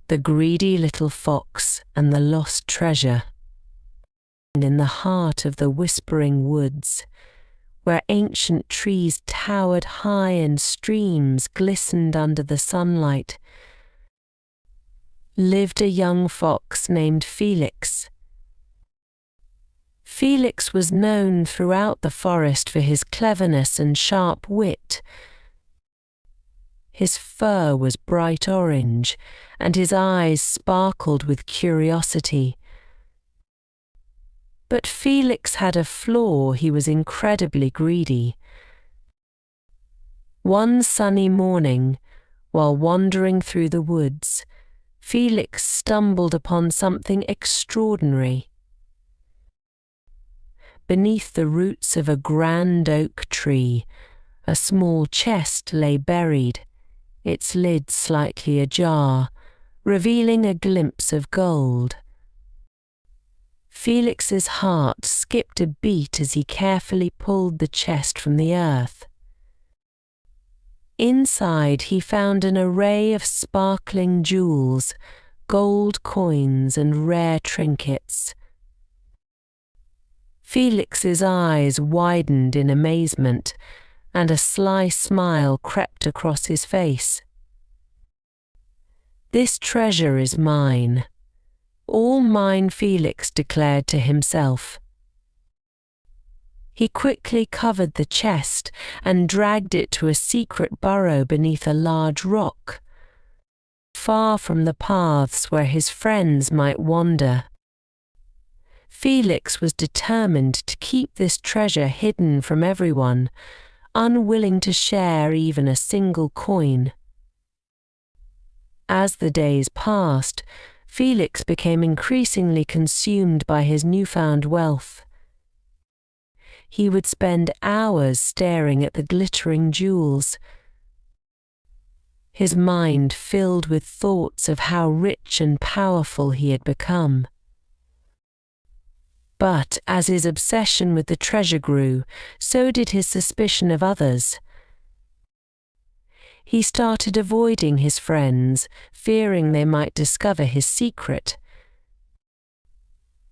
The greedy little fox and the lost treasure. In the heart of the whispering woods, where ancient trees towered high and streams glistened under the sunlight, lived a young fox named Felix. Felix was known throughout the forest for his cleverness and sharp wit. His fur was bright orange, and his eyes sparkled with curiosity. But Felix had a flaw: he was incredibly greedy. One sunny morning, while wandering through the woods, Felix stumbled upon something extraordinary. Beneath the roots of a grand oak tree, a small chest lay buried, its lid slightly ajar, revealing a glimpse of gold. Felix's heart skipped a beat as he carefully pulled the chest from the earth. Inside he found an array of sparkling jewels, gold coins and rare trinkets. Felix's eyes widened in amazement, and a sly smile crept across his face. "This treasure is mine, all mine," Felix declared to himself. He quickly covered the chest and dragged it to a secret burrow beneath a large rock, far from the paths where his friends might wander. Felix was determined to keep this treasure hidden from everyone, unwilling to share even a single coin. As the days passed, Felix became increasingly consumed by his newfound wealth. He would spend hours staring at the glittering jewels, his mind filled with thoughts of how rich and powerful he had become. But as his obsession with the treasure grew, so did his suspicion of others. He started avoiding his friends, fearing they might discover his secret.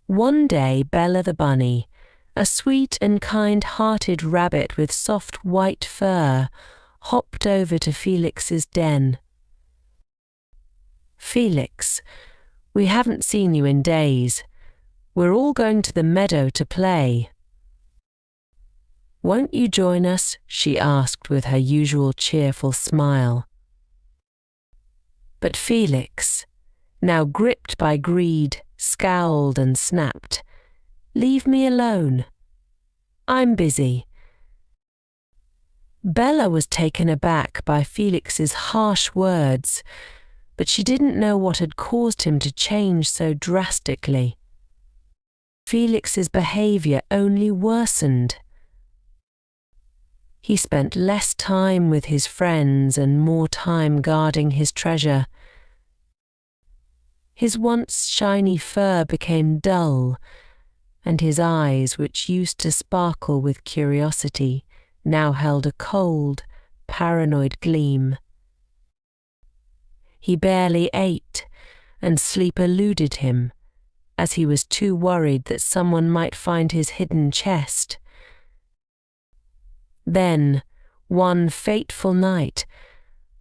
One day, Bella the bunny, a sweet and kind-hearted rabbit with soft white fur, hopped over to Felix's den. "Felix, we haven't seen you in days. We're all going to the meadow to play. Won't you join us?" she asked with her usual cheerful smile. But Felix, now gripped by greed, scowled and snapped, "Leave me alone. I'm busy." Bella was taken aback by Felix's harsh words, but she didn't know what had caused him to change so drastically. Felix's behavior only worsened. He spent less time with his friends and more time guarding his treasure. His once shiny fur became dull, and his eyes, which used to sparkle with curiosity, now held a cold, paranoid gleam. He barely ate, and sleep eluded him, as he was too worried that someone might find his hidden chest. Then, one fateful night,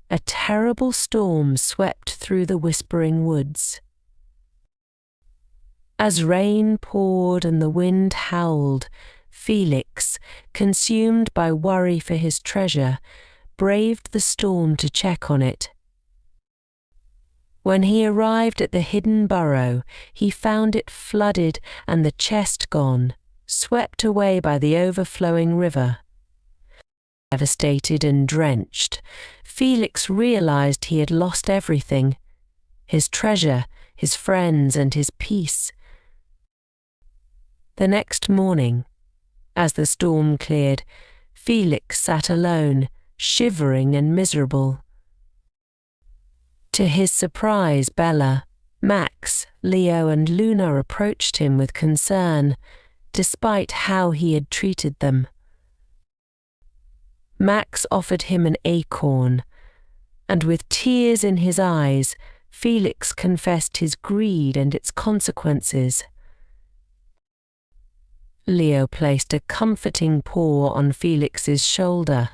a terrible storm swept through the whispering woods. As rain poured and the wind howled, Felix, consumed by worry for his treasure, braved the storm to check on it. When he arrived at the hidden burrow, he found it flooded and the chest gone, swept away by the overflowing river. Devastated and drenched, Felix realized he had lost everything: his treasure, his friends, and his peace. The next morning, as the storm cleared, Felix sat alone, shivering and miserable. To his surprise, Bella, Max, Leo, and Luna approached him with concern, despite how he had treated them. Max offered him an acorn, and with tears in his eyes, Felix confessed his greed and its consequences. Leo placed a comforting paw on Felix's shoulder,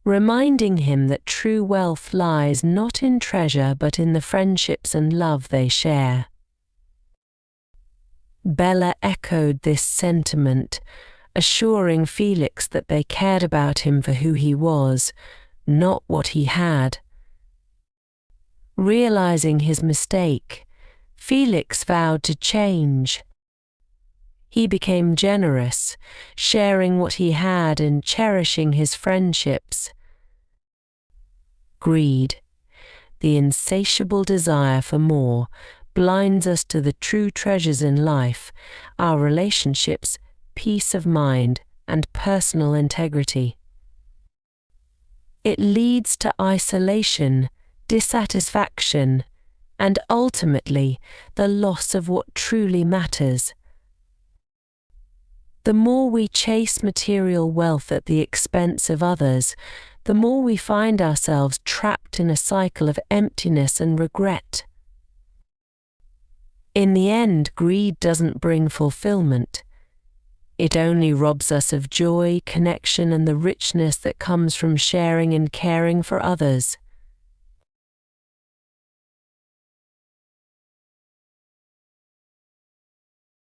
reminding him that true wealth lies not in treasure but in the friendships and love they share. Bella echoed this sentiment, assuring Felix that they cared about him for who he was, not what he had. Realizing his mistake, Felix vowed to change. He became generous, sharing what he had and cherishing his friendships. Greed, the insatiable desire for more, blinds us to the true treasures in life, our relationships, peace of mind, and personal integrity. It leads to isolation, dissatisfaction, and ultimately the loss of what truly matters. The more we chase material wealth at the expense of others, the more we find ourselves trapped in a cycle of emptiness and regret. In the end, greed doesn't bring fulfillment. It only robs us of joy, connection, and the richness that comes from sharing and caring for others.